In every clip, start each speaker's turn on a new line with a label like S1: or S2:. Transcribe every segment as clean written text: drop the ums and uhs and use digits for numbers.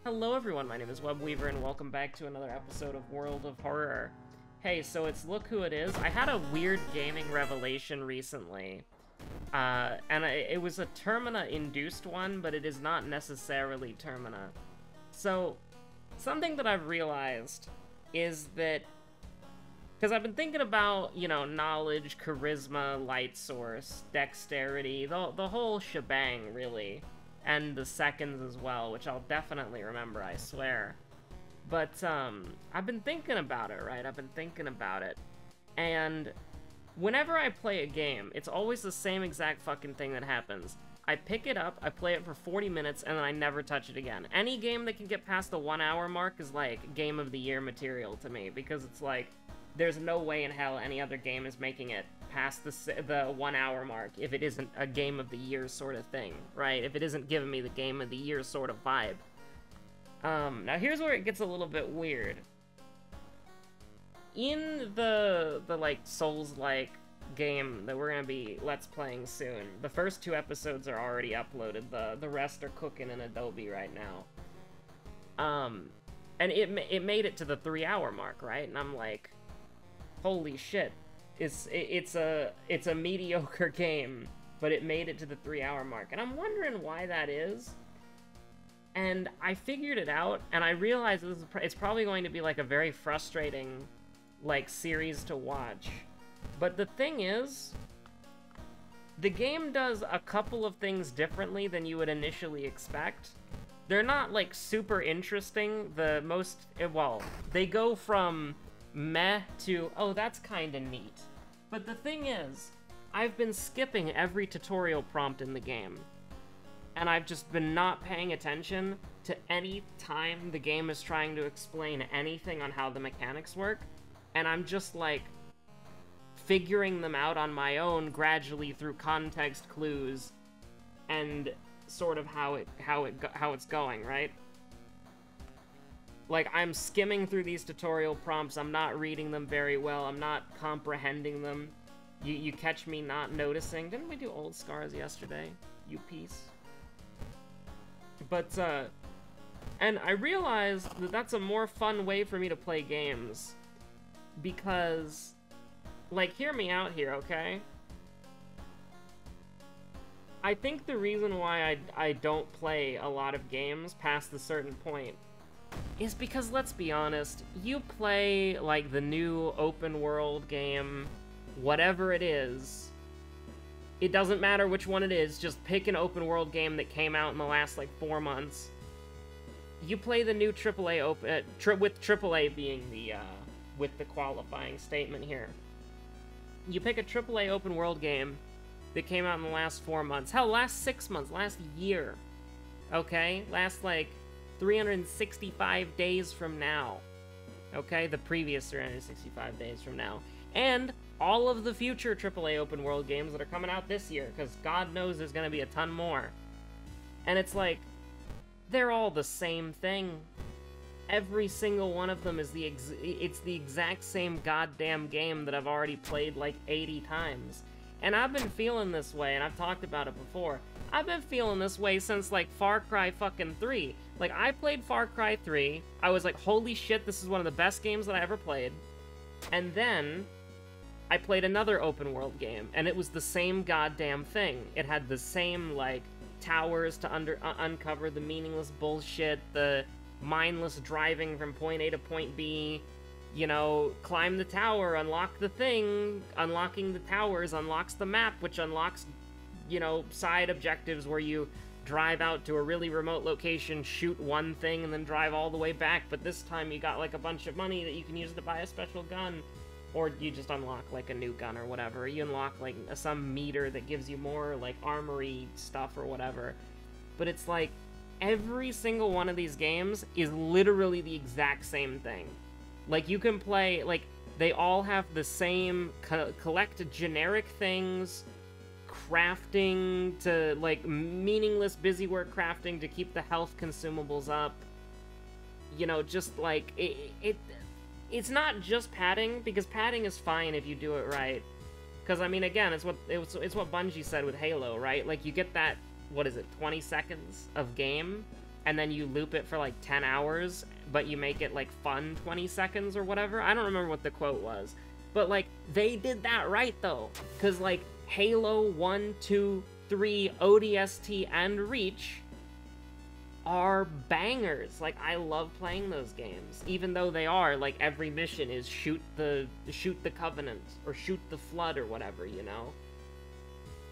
S1: Hello everyone, my name is Webweaver and welcome back to another episode of World of Horror. Hey, so it's Look Who It Is. I had a weird gaming revelation recently. It was a Termina-induced one, but it is not necessarily Termina. So, something that I've realized is that, because I've been thinking about, you know, knowledge, charisma, light source, dexterity, the whole shebang, really. And the seconds as well, which I'll definitely remember, I swear. But, I've been thinking about it, right? I've been thinking about it. And whenever I play a game, it's always the same exact fucking thing that happens. I pick it up, I play it for 40 minutes, and then I never touch it again. Any game that can get past the 1 hour mark is, like, Game of the Year material to me, because it's like, there's no way in hell any other game is making it past the 1 hour mark if it isn't a Game of the Year sort of thing, right? If it isn't giving me the Game of the Year sort of vibe. Now here's where it gets a little bit weird. In the like, Souls-like game that we're gonna be Let's Playing soon, the first 2 episodes are already uploaded, the rest are cooking in Adobe right now. And it made it to the 3 hour mark, right? And I'm like, holy shit. It's a mediocre game, but it made it to the 3 hour mark. And I'm wondering why that is. And I figured it out, and I realized it's probably going to be like a very frustrating, like, series to watch. But the thing is, the game does a couple of things differently than you would initially expect. They're not, like, super interesting. Well, they go from meh to, oh, that's kinda neat. But the thing is, I've been skipping every tutorial prompt in the game. And I've just been not paying attention to any time the game is trying to explain anything on how the mechanics work. And I'm just, like, figuring them out on my own gradually through context clues and sort of how it's going, right? Like, I'm skimming through these tutorial prompts, I'm not reading them very well, I'm not comprehending them. You catch me not noticing. Didn't we do Old Scars yesterday? You piece. But, and I realized that that's a more fun way for me to play games. Because, like, hear me out here, okay? I think the reason why I don't play a lot of games past a certain point is because, let's be honest, you play, like, the new open world game, whatever it is, it doesn't matter which one it is, just pick an open world game that came out in the last, like, 4 months. You play the new AAA with AAA being the, with the qualifying statement here. You pick a AAA open world game that came out in the last 4 months, hell, last 6 months, last year, okay? Last, like, 365 days from now, okay? The previous 365 days from now. And all of the future AAA open world games that are coming out this year, because God knows there's going to be a ton more. And it's like, they're all the same thing. Every single one of them is it's the exact same goddamn game that I've already played like 80 times. And I've been feeling this way, and I've talked about it before. I've been feeling this way since, like, Far Cry fucking 3. Like, I played Far Cry 3, I was like, holy shit, this is one of the best games that I ever played. And then I played another open world game, and it was the same goddamn thing. It had the same, like, towers to uncover the meaningless bullshit, the mindless driving from point A to point B, you know, climb the tower, unlock the thing, unlocking the towers unlocks the map, which unlocks, you know, side objectives where you drive out to a really remote location, shoot one thing, and then drive all the way back, but this time you got, like, a bunch of money that you can use to buy a special gun. Or you just unlock, like, a new gun or whatever. You unlock, like, some meter that gives you more, like, armory stuff or whatever. But it's like, every single one of these games is literally the exact same thing. Like, you can play, like, they all have the same collect generic things, crafting to, like, meaningless busywork crafting to keep the health consumables up. You know, just, like, it's not just padding, because padding is fine if you do it right. Because, I mean, again, it's what Bungie said with Halo, right? Like, you get that, what is it, 20 seconds of game, and then you loop it for like 10 hours, but you make it like fun 20 seconds or whatever. I don't remember what the quote was, but like they did that right though, because like Halo 1, 2, 3, ODST, and Reach are bangers. Like, I love playing those games, even though they are like every mission is shoot the Covenant or shoot the Flood or whatever, you know.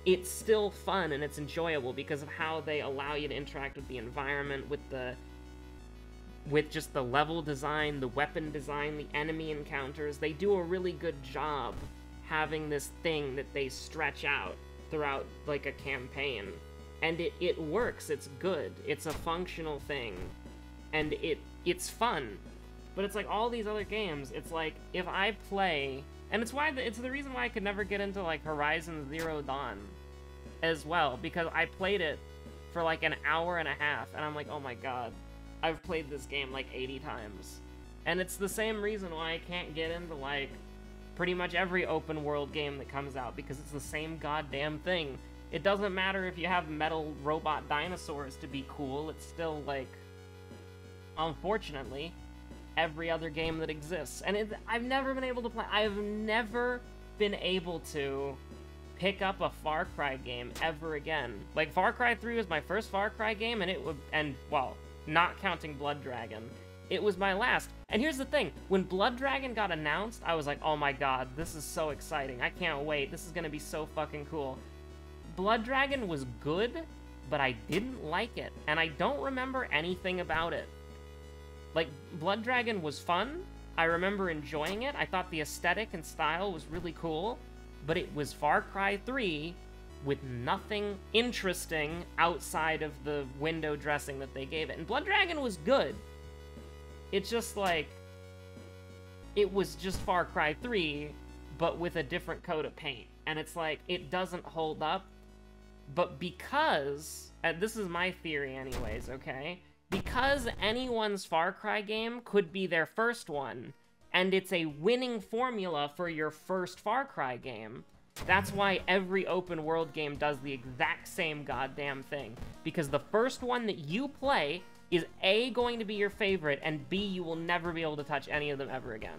S1: It's still fun and it's enjoyable because of how they allow you to interact with the environment, with just the level design, the weapon design, the enemy encounters. They do a really good job having this thing that they stretch out throughout like a campaign. And it works, it's good, it's a functional thing, and it's fun. But it's like all these other games, it's like, if I play, and it's the reason why I could never get into like Horizon Zero Dawn as well, because I played it for like an hour and a half, and I'm like, oh my god, I've played this game like 80 times. And it's the same reason why I can't get into like pretty much every open world game that comes out, because it's the same goddamn thing. It doesn't matter if you have metal robot dinosaurs to be cool, it's still, like, unfortunately, every other game that exists. And I've never been able to play, I've never been able to pick up a Far Cry game ever again. Like, Far Cry 3 was my first Far Cry game, and well, not counting Blood Dragon, it was my last. And here's the thing, when Blood Dragon got announced, I was like, oh my god, this is so exciting, I can't wait, this is gonna be so fucking cool. Blood Dragon was good, but I didn't like it, and I don't remember anything about it. Like, Blood Dragon was fun, I remember enjoying it, I thought the aesthetic and style was really cool, but it was Far Cry 3 with nothing interesting outside of the window dressing that they gave it. And Blood Dragon was good. It's just like, it was just Far Cry 3, but with a different coat of paint. And it's like, it doesn't hold up. But because, and this is my theory anyways, okay? Because anyone's Far Cry game could be their first one, and it's a winning formula for your first Far Cry game, that's why every open world game does the exact same goddamn thing. Because the first one that you play is A, going to be your favorite, and B, you will never be able to touch any of them ever again.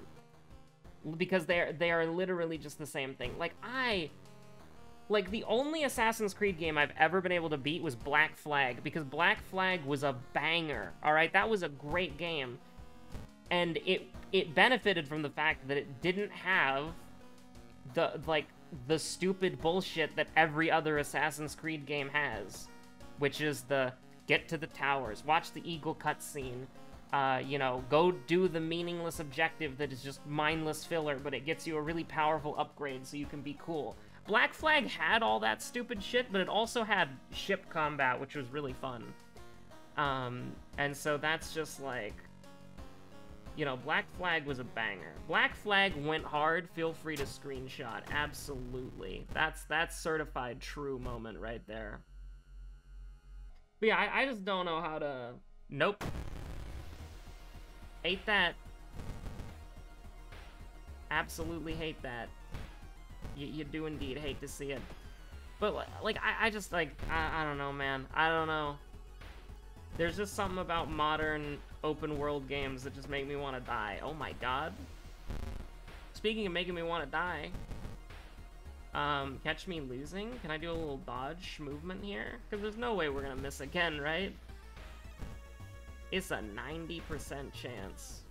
S1: Because they are literally just the same thing. Like, the only Assassin's Creed game I've ever been able to beat was Black Flag, because Black Flag was a banger, alright? That was a great game. And it benefited from the fact that it didn't have the stupid bullshit that every other Assassin's Creed game has. Which is the, get to the towers, watch the Eagle cutscene, you know, go do the meaningless objective that is just mindless filler, but it gets you a really powerful upgrade so you can be cool. Black Flag had all that stupid shit, but it also had ship combat, which was really fun. And so that's just like, you know, Black Flag was a banger. Black Flag went hard, feel free to screenshot, absolutely. That's certified true moment right there. But yeah, I just don't know how to... Nope. Hate that. Absolutely hate that. You do indeed hate to see it. But, like, I just, like, I don't know, man. I don't know. There's just something about modern open-world games that just make me want to die. Oh my god. Speaking of making me want to die, catch me losing? Can I do a little dodge movement here? Because there's no way we're gonna miss again, right? It's a 90% chance.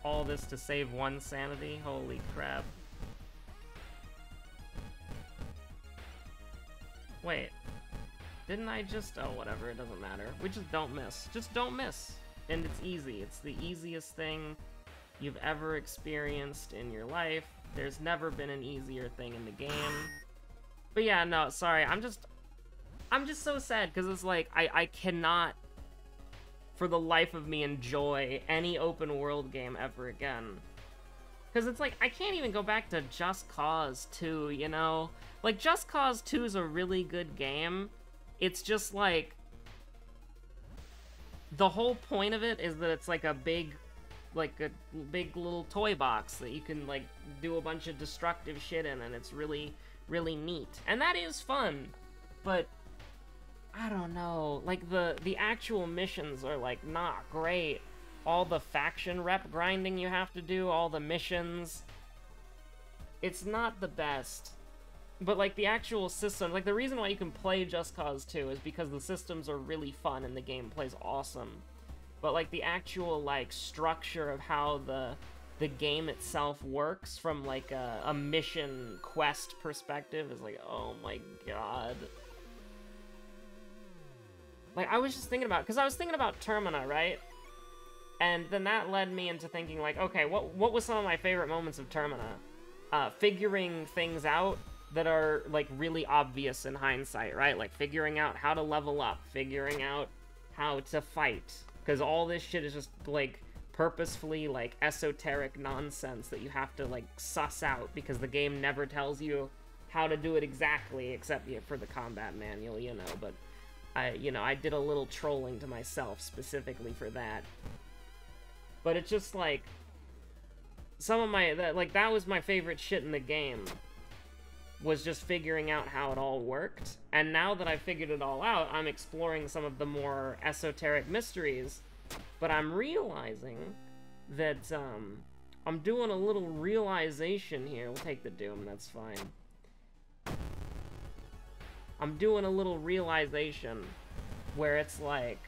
S1: All this to save 1 sanity? Holy crap. Wait, didn't I just... Oh, whatever, it doesn't matter. We just don't miss. Just don't miss. And it's easy. It's the easiest thing you've ever experienced in your life. There's never been an easier thing in the game. But yeah, no, sorry. I'm just so sad, because it's like, I cannot, for the life of me, enjoy any open world game ever again. Because it's like, I can't even go back to Just Cause 2, you know? Like, Just Cause 2 is a really good game. It's just like, the whole point of it is that it's like a big little toy box that you can, like, do a bunch of destructive shit in, and it's really, really neat. And that is fun, but I don't know, like, the actual missions are, like, not great. All the faction rep grinding you have to do, all the missions, it's not the best. But, like, the actual system, like, the reason why you can play Just Cause 2 is because the systems are really fun and the gameplay's awesome. But, like, the actual, like, structure of how the game itself works from, like, a mission quest perspective is like, oh my god. Like, I was just thinking about, because I was thinking about Termina, right? And then that led me into thinking, like, okay, what was some of my favorite moments of Termina? Figuring things out that are, like, really obvious in hindsight, right? Like, figuring out how to level up, figuring out how to fight. Because all this shit is just, like, purposefully, like, esoteric nonsense that you have to, like, suss out, because the game never tells you how to do it exactly, except for the combat manual, you know, but I did a little trolling to myself specifically for that. But it's just, like, some of my, that was my favorite shit in the game, was just figuring out how it all worked. And now that I've figured it all out, I'm exploring some of the more esoteric mysteries, but I'm realizing that, I'm doing a little realization here. We'll take the Doom, that's fine. I'm doing a little realization where it's like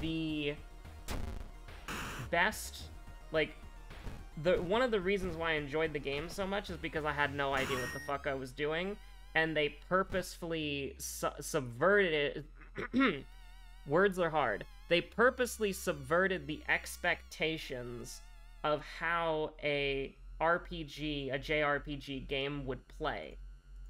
S1: the best, like, one of the reasons why I enjoyed the game so much is because I had no idea what the fuck I was doing, and they purposefully subverted it. Words are hard. They purposely subverted the expectations of how a RPG, a JRPG game would play.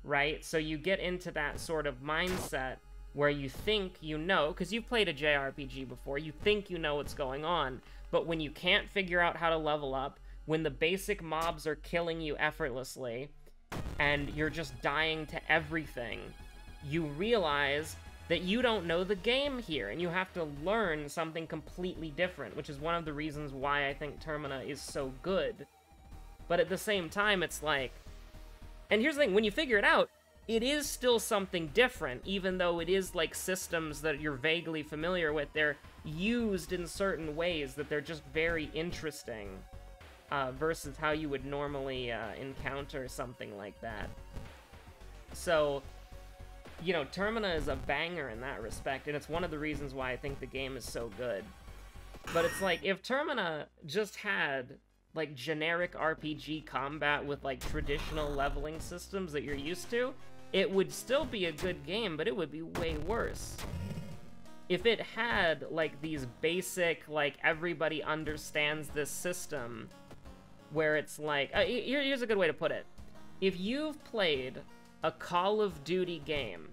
S1: Right? So you get into that sort of mindset where you think you know, because you've played a JRPG before, you think you know what's going on, but when you can't figure out how to level up, when the basic mobs are killing you effortlessly, and you're just dying to everything, you realize that you don't know the game here, and you have to learn something completely different, which is one of the reasons why I think Termina is so good. But at the same time, it's like, and here's the thing, when you figure it out, it is still something different, even though it is, like, systems that you're vaguely familiar with. They're used in certain ways that they're just very interesting, versus how you would normally encounter something like that. So, you know, Termina is a banger in that respect, and it's one of the reasons why I think the game is so good. But it's like, if Termina just had, like, generic RPG combat with, like, traditional leveling systems that you're used to, it would still be a good game, but it would be way worse. If it had, like, these basic, like, everybody understands this system, where it's like, here's a good way to put it. If you've played a Call of Duty game,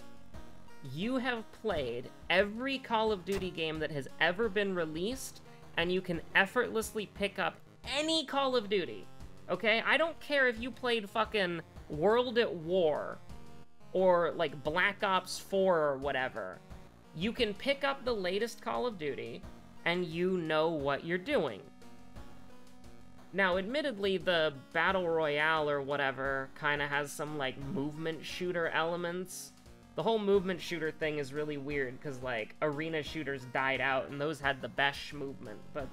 S1: you have played every Call of Duty game that has ever been released, and you can effortlessly pick up any Call of Duty, okay? I don't care if you played fucking World at War, or, like, Black Ops 4 or whatever. You can pick up the latest Call of Duty, and you know what you're doing. Now, admittedly, the Battle Royale or whatever kind of has some, like, movement shooter elements. The whole movement shooter thing is really weird, because, like, arena shooters died out, and those had the best movement, but,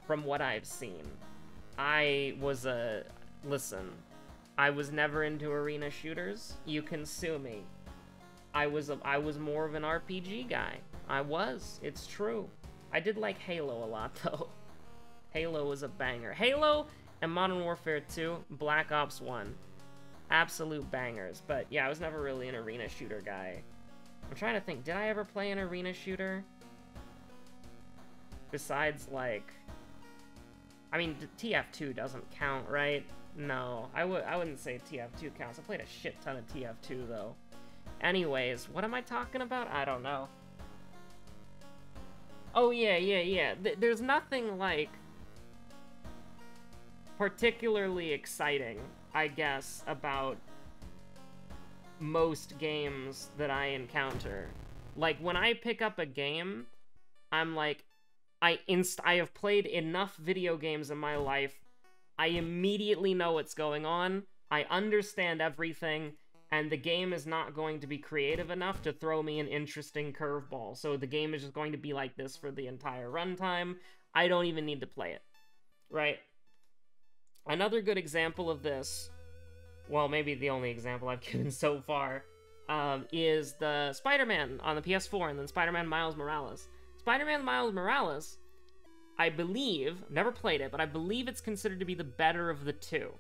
S1: from what I've seen, listen, I was never into arena shooters. You can sue me. I was more of an RPG guy. It's true. I did like Halo a lot, though. Halo was a banger. Halo and Modern Warfare 2, Black Ops 1. Absolute bangers. But yeah, I was never really an arena shooter guy. I'm trying to think, did I ever play an arena shooter? Besides, like, I mean, TF2 doesn't count, right? No, I wouldn't say TF2 counts. I played a shit ton of TF2, though. Anyways, what am I talking about? I don't know. Oh, yeah. There's nothing, like, particularly exciting, I guess, about most games that I encounter. Like, when I pick up a game, I'm like, I have played enough video games in my life, I immediately know what's going on, I understand everything, and the game is not going to be creative enough to throw me an interesting curveball. So the game is just going to be like this for the entire runtime. I don't even need to play it, right? Another good example of this, well, maybe the only example I've given so far, is the Spider-Man on the PS4 and then Spider-Man Miles Morales. Spider-Man Miles Morales, I believe, never played it, but I believe it's considered to be the better of the two.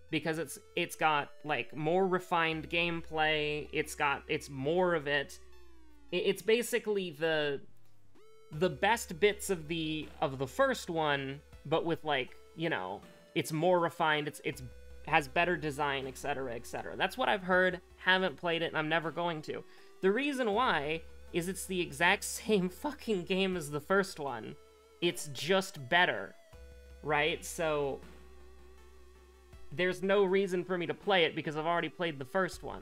S1: Because it's got, like, more refined gameplay, it's more of it. It's basically the best bits of the first one, but with, like, you know, it's more refined, it's has better design, etc., etc. That's what I've heard, haven't played it, and I'm never going to. The reason why is it's the exact same fucking game as the first one. It's just better, right? So there's no reason for me to play it because I've already played the first one.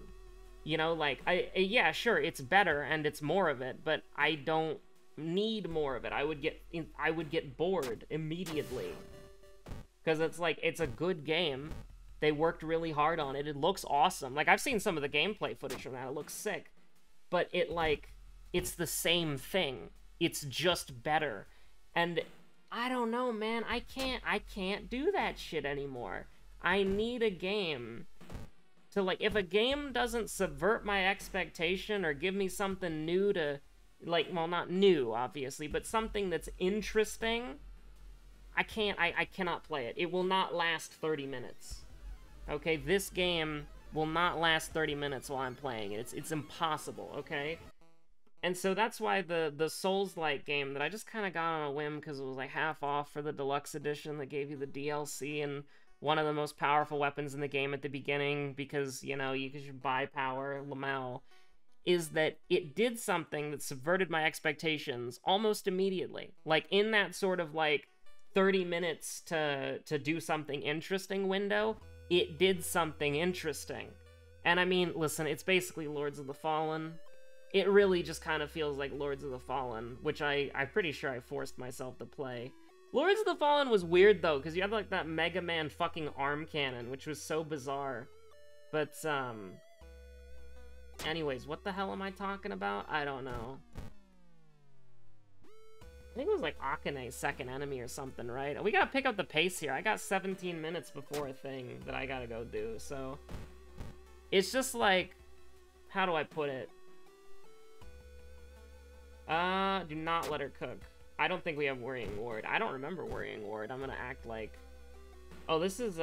S1: You know, like, yeah, sure, it's better and it's more of it, but I don't need more of it. I would get bored immediately. Because it's like, it's a good game. They worked really hard on it. It looks awesome. Like, I've seen some of the gameplay footage from that. It looks sick. But it, like, it's the same thing. It's just better. And I don't know, man. I can't do that shit anymore. I need a game to, like, if a game doesn't subvert my expectation or give me something new to, like, well, not new, obviously, but something that's interesting, I cannot play it. It will not last 30 minutes. Okay, this game will not last 30 minutes while I'm playing it. It's impossible, okay? And so that's why the Souls-like game that I just kind of got on a whim because it was like half off for the deluxe edition that gave you the DLC and one of the most powerful weapons in the game at the beginning because, you know, you could buy power, Lamel, is that it did something that subverted my expectations almost immediately. Like, in that sort of, like, 30 minutes to do something interesting window, it did something interesting. And I mean, listen, it's basically Lords of the Fallen. It really just kind of feels like Lords of the Fallen, which I'm pretty sure I forced myself to play. Lords of the Fallen was weird, though, because you had, like, that Mega Man fucking arm cannon, which was so bizarre. But, anyways, what the hell am I talking about? I don't know. I think it was, like, Akane's second enemy or something, right? We gotta pick up the pace here. I got 17 minutes before a thing that I gotta go do, so... It's just, like... How do I put it? Do not let her cook. I don't think we have Worrying Ward. I don't remember Worrying Ward. I'm gonna act like... Oh, this is,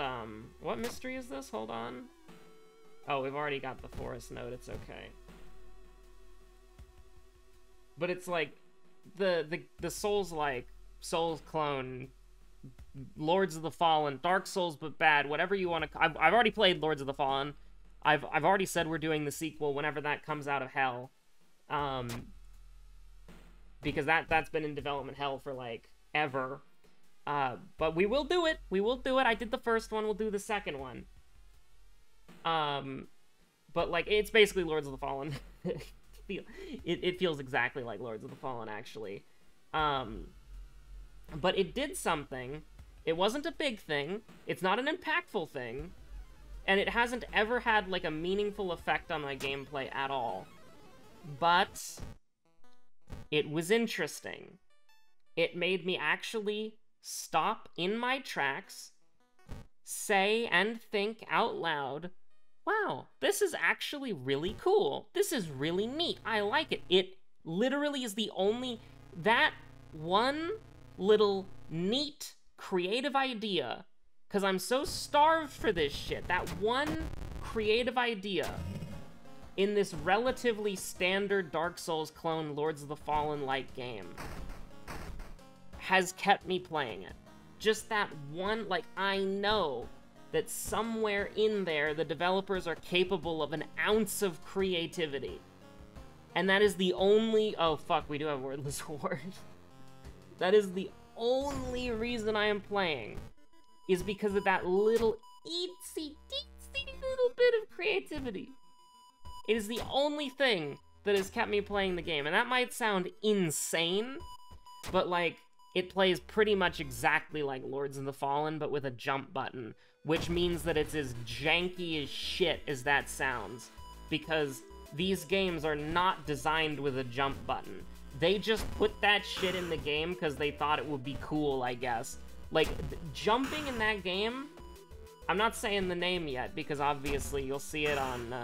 S1: what mystery is this? Hold on. Oh, we've already got the forest node. It's okay. But it's like... The Souls-like, Souls clone, Lords of the Fallen, Dark Souls but bad, whatever you want to... I've already played Lords of the Fallen. I've already said we're doing the sequel whenever that comes out of hell. Because that's been in development hell for, like, ever. But we will do it. We will do it. I did the first one. We'll do the second one. But, like, it's basically Lords of the Fallen. It feels exactly like Lords of the Fallen, actually. But it did something. It wasn't a big thing. It's not an impactful thing. And it hasn't ever had, like, a meaningful effect on my gameplay at all. But it was interesting. It made me actually stop in my tracks, say and think out loud, wow, this is actually really cool. This is really neat. I like it. It literally is the only... That one little neat, creative idea, because I'm so starved for this shit, that one creative idea in this relatively standard Dark Souls clone Lords of the Fallen-like game has kept me playing it. Just that one, like, I know that somewhere in there, the developers are capable of an ounce of creativity. And that is the only... Oh, fuck, we do have Wordless Ward. That is the only reason I am playing, is because of that little itsy-teensy little bit of creativity. It is the only thing that has kept me playing the game. And that might sound insane, but, like, it plays pretty much exactly like Lords of the Fallen, but with a jump button, which means that it's as janky as shit as that sounds, because these games are not designed with a jump button. They just put that shit in the game because they thought it would be cool, I guess. Like, jumping in that game, I'm not saying the name yet, because obviously you'll see it on,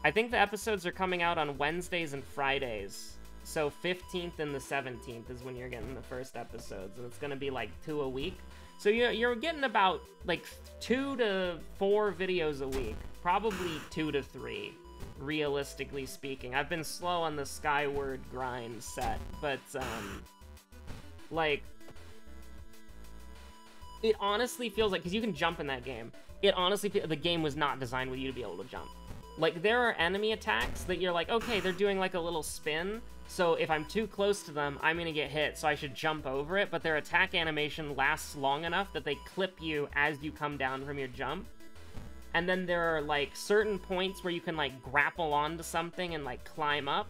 S1: I think the episodes are coming out on Wednesdays and Fridays. So 15th and the 17th is when you're getting the first episodes, and it's gonna be like 2 a week. So you're getting about like 2 to 4 videos a week, probably 2 to 3, realistically speaking. I've been slow on the Skyward grind set, but like, it honestly feels like, because you can jump in that game, it honestly feels the game was not designed with you to be able to jump. Like, there are enemy attacks that you're like, okay, they're doing like a little spin, so if I'm too close to them, I'm gonna get hit, so I should jump over it, but their attack animation lasts long enough that they clip you as you come down from your jump. And then there are, like, certain points where you can, like, grapple onto something and, like, climb up,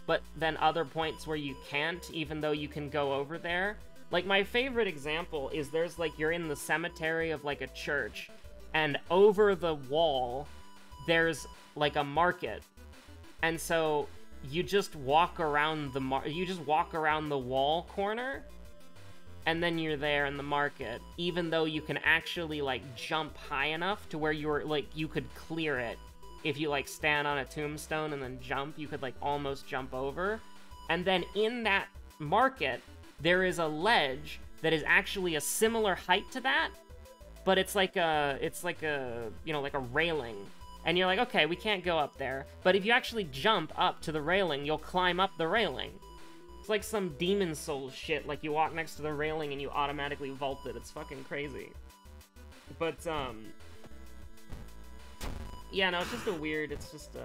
S1: but then other points where you can't, even though you can go over there. Like, my favorite example is there's, like, you're in the cemetery of, like, a church, and over the wall, there's, like, a market. And so you just walk around the wall corner, and then you're there in the market, even though you can actually, like, jump high enough to where you're, like, you could clear it. If you, like, stand on a tombstone and then jump, you could, like, almost jump over. And then in that market, there is a ledge that is actually a similar height to that, but it's like a, you know, like a railing. And you're like, okay, we can't go up there. But if you actually jump up to the railing, you'll climb up the railing. It's like some Demon Souls shit, like you walk next to the railing and you automatically vault it. It's fucking crazy. But, yeah, no, it's just a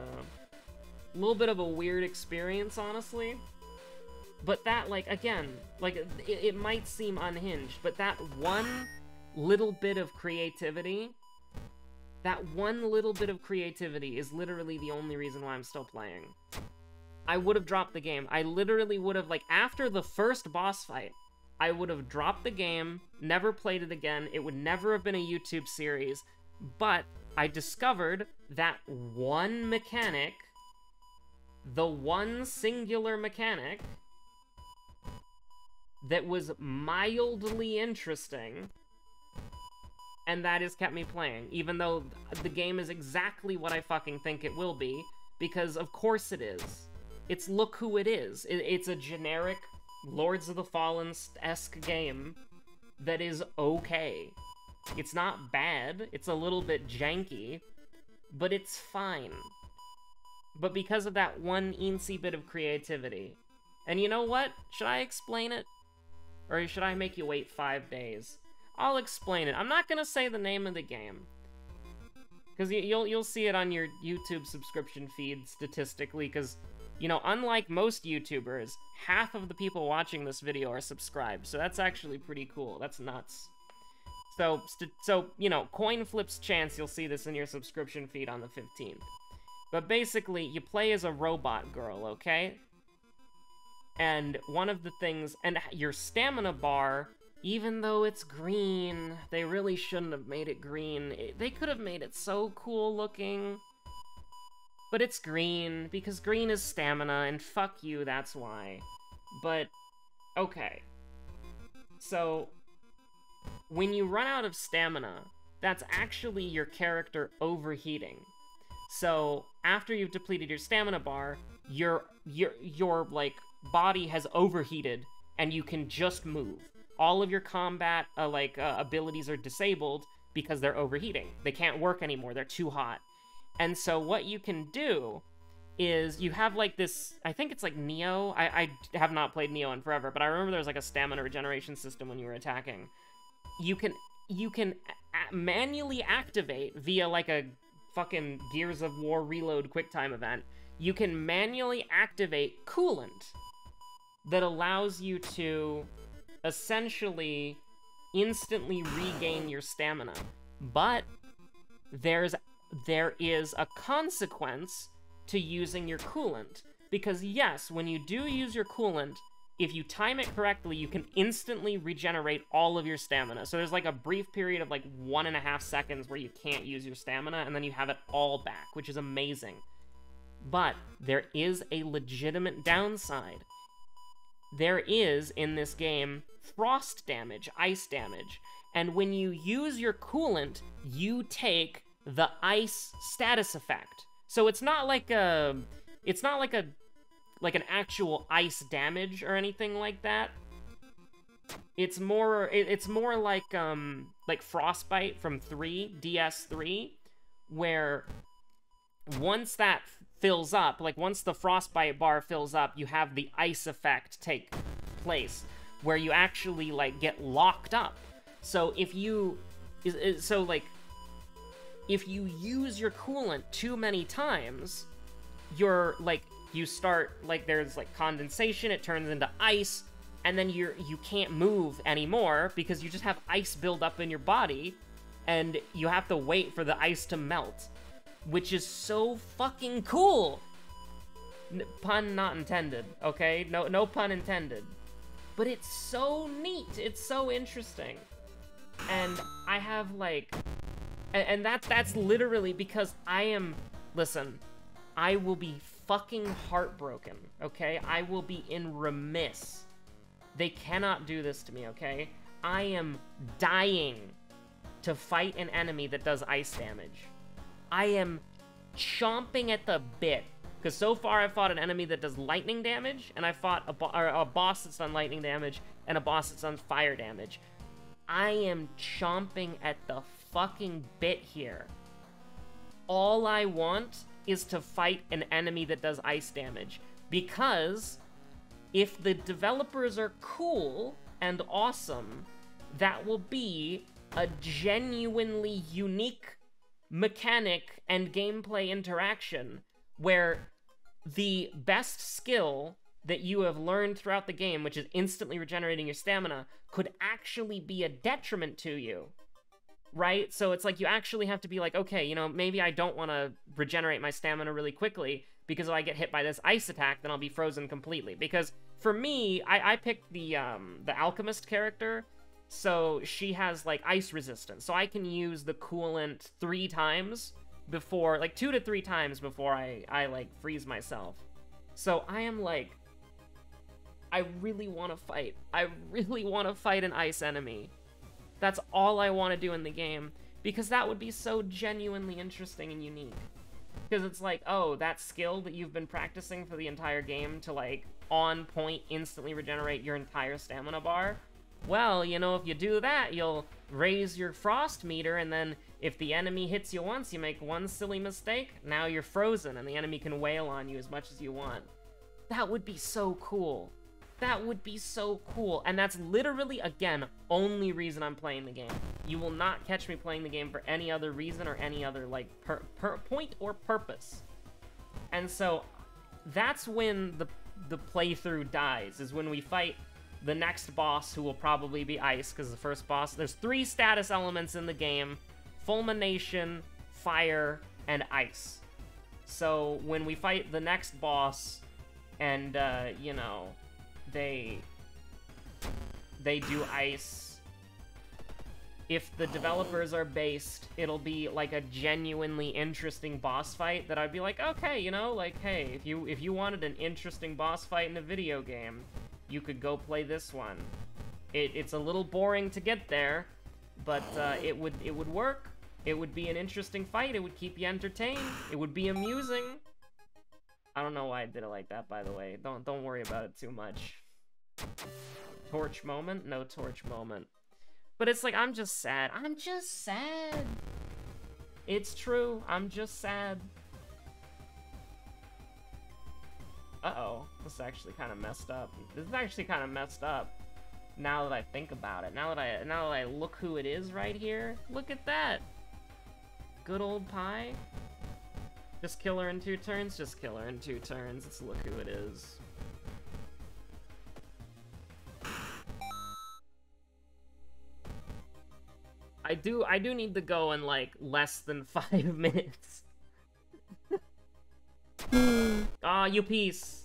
S1: little bit of a weird experience, honestly. But that, like, again, like, it might seem unhinged, but that one little bit of creativity... That one little bit of creativity is literally the only reason why I'm still playing. I would have dropped the game. I literally would have, like, after the first boss fight, I would have dropped the game, never played it again, it would never have been a YouTube series, but I discovered that one mechanic, the one singular mechanic, that was mildly interesting, and that has kept me playing, even though the game is exactly what I fucking think it will be, because of course it is. It's Look Who It Is. It's a generic Lords of the Fallen-esque game that is okay. It's not bad, it's a little bit janky, but it's fine. But because of that one eensy bit of creativity. And you know what? Should I explain it? Or should I make you wait 5 days? I'll explain it. I'm not gonna say the name of the game, because you'll see it on your YouTube subscription feed statistically, because, you know, unlike most YouTubers, half of the people watching this video are subscribed, so that's actually pretty cool. That's nuts. So you know, coin flips chance you'll see this in your subscription feed on the 15th. But basically, you play as a robot girl, okay? And one of the things, and your stamina bar, even though it's green, they really shouldn't have made it green. They could have made it so cool looking. But it's green, because green is stamina, and fuck you, that's why. But, okay. So, when you run out of stamina, that's actually your character overheating. So, after you've depleted your stamina bar, your like, body has overheated, and you can just move. All of your combat, abilities are disabled because they're overheating. They can't work anymore, they're too hot. And so what you can do is you have, like, this, I think it's like Neo. I have not played Neo in forever, but I remember there was, like, a stamina regeneration system when you were attacking. You can manually activate via, like, a fucking Gears of War Reload QuickTime event. You can manually activate coolant that allows you to essentially instantly regain your stamina. But there is a consequence to using your coolant, because yes, when you do use your coolant, if you time it correctly, you can instantly regenerate all of your stamina. So there's like a brief period of like 1.5 seconds where you can't use your stamina, and then you have it all back, which is amazing. But there is a legitimate downside. There is, in this game, frost damage, ice damage. And when you use your coolant, you take the ice status effect. So it's not like an actual ice damage or anything like that. It's more like Frostbite from DS3, where once that fills up, like once the Frostbite bar fills up, you have the ice effect take place, where you actually like get locked up. So if you use your coolant too many times, you're like, you start, like, there's like condensation, it turns into ice, and then you can't move anymore because you just have ice build up in your body, and you have to wait for the ice to melt, which is so fucking cool. Pun not intended, okay? No pun intended. But it's so neat, it's so interesting. And I have like, and that's literally because listen, I will be fucking heartbroken, okay? I will be in remiss. They cannot do this to me, okay? I am dying to fight an enemy that does ice damage. I am chomping at the bit, because so far I've fought an enemy that does lightning damage, and I fought a boss that's done lightning damage, and a boss that's done fire damage. I am chomping at the fucking bit here. All I want is to fight an enemy that does ice damage, because if the developers are cool and awesome, that will be a genuinely unique mechanic and gameplay interaction where the best skill that you have learned throughout the game, which is instantly regenerating your stamina, could actually be a detriment to you, right? So it's like you actually have to be like, okay, you know, maybe I don't want to regenerate my stamina really quickly, because if I get hit by this ice attack, then I'll be frozen completely. Because for me, I picked the alchemist character, so she has like ice resistance, so I can use the coolant 3 times before, like 2 to 3 times before I like freeze myself. So I am like, I really want to fight. I really want to fight an ice enemy. That's all I want to do in the game, because that would be so genuinely interesting and unique. Because it's like, oh, that skill that you've been practicing for the entire game to, like, on point instantly regenerate your entire stamina bar? Well, you know, if you do that, you'll raise your frost meter, and then if the enemy hits you once, you make one silly mistake, now you're frozen, and the enemy can wail on you as much as you want. That would be so cool. That would be so cool. And that's literally, again, only reason I'm playing the game. You will not catch me playing the game for any other reason or any other, like, point or purpose. And so, that's when the playthrough dies, is when we fight the next boss, who will probably be ice, because the first boss, there's 3 status elements in the game: fulmination, fire, and ice. So when we fight the next boss, and you know, they do ice, if the developers are based, it'll be like a genuinely interesting boss fight that I'd be like, okay, you know, like, hey, if you wanted an interesting boss fight in a video game, you could go play this one. It's a little boring to get there, but it would work. It would be an interesting fight. It would keep you entertained. It would be amusing. I don't know why I did it like that, by the way. Don't worry about it too much. Torch moment? No torch moment. But it's like, I'm just sad. I'm just sad. It's true. I'm just sad. Uh-oh. This is actually kind of messed up. This is actually kind of messed up. Now that I think about it. Now that I look who it is right here. Look at that. Good old Pie. Just kill her in 2 turns? Just kill her in 2 turns. Let's look who it is. I do need to go in, like, less than 5 minutes. Aw, you piece.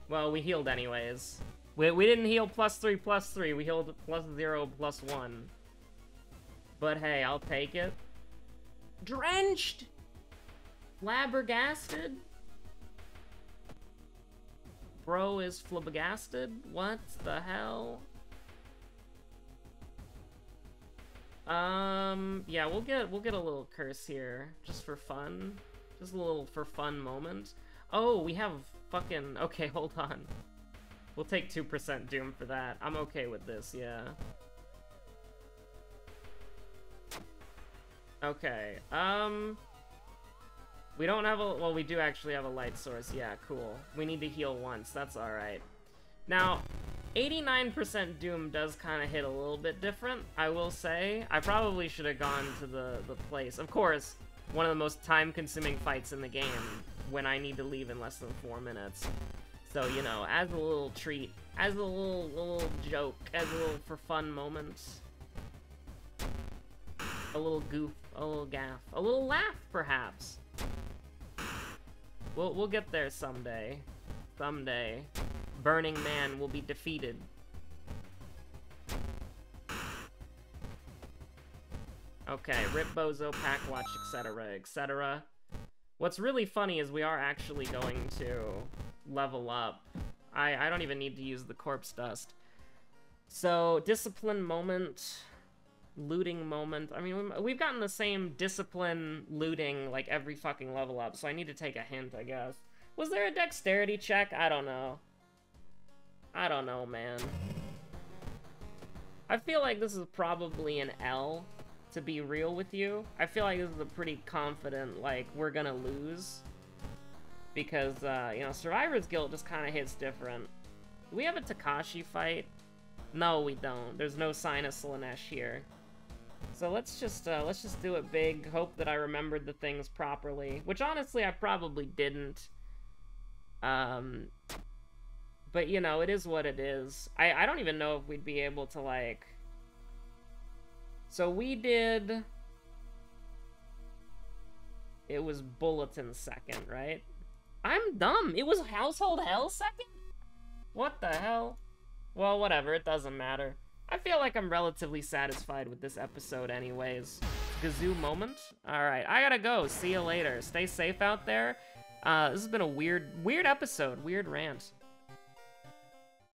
S1: Well, we healed anyways. We didn't heal +3/+3, we healed +0/+1. But hey, I'll take it. Drenched! Flabbergasted? Bro is flabbergasted? What the hell? Yeah, we'll get a little curse here, just for fun. Just a little for fun moment. Oh, we have fucking... Okay, hold on. We'll take 2% Doom for that. I'm okay with this, yeah. Okay, we don't have a... Well, we do actually have a light source. Yeah, cool. We need to heal once. That's alright. Now, 89% Doom does kind of hit a little bit different, I will say. I probably should have gone to the place. Of course, one of the most time-consuming fights in the game when I need to leave in less than 4 minutes. So, you know, as a little treat, as a little joke, as a little for fun moment. A little goof, a little gaff, a little laugh, perhaps. We'll get there someday. Someday. Burning Man will be defeated. Okay, Rip Bozo, Pack Watch, etc., etc. What's really funny is we are actually going to level up. I don't even need to use the corpse dust. So, discipline moment, looting moment. I mean, we've gotten the same discipline looting like every fucking level up, so I need to take a hint, I guess. Was there a dexterity check? I don't know. I don't know, man. I feel like this is probably an L, to be real with you. I feel like this is a pretty confident, like, we're gonna lose. Because, you know, Survivor's Guilt just kind of hits different. Do we have a Takashi fight? No, we don't. There's no sign of Slanesh here. So let's just do it big, hope that I remembered the things properly. Which, honestly, I probably didn't. But, you know, it is what it is. I don't even know if we'd be able to, like... So we did... It was Bulletin second, right? I'm dumb! It was Household Hell second? What the hell? Well, whatever, it doesn't matter. I feel like I'm relatively satisfied with this episode anyways. Gazoo moment? Alright, I gotta go. See you later. Stay safe out there. This has been a weird episode. Weird rant.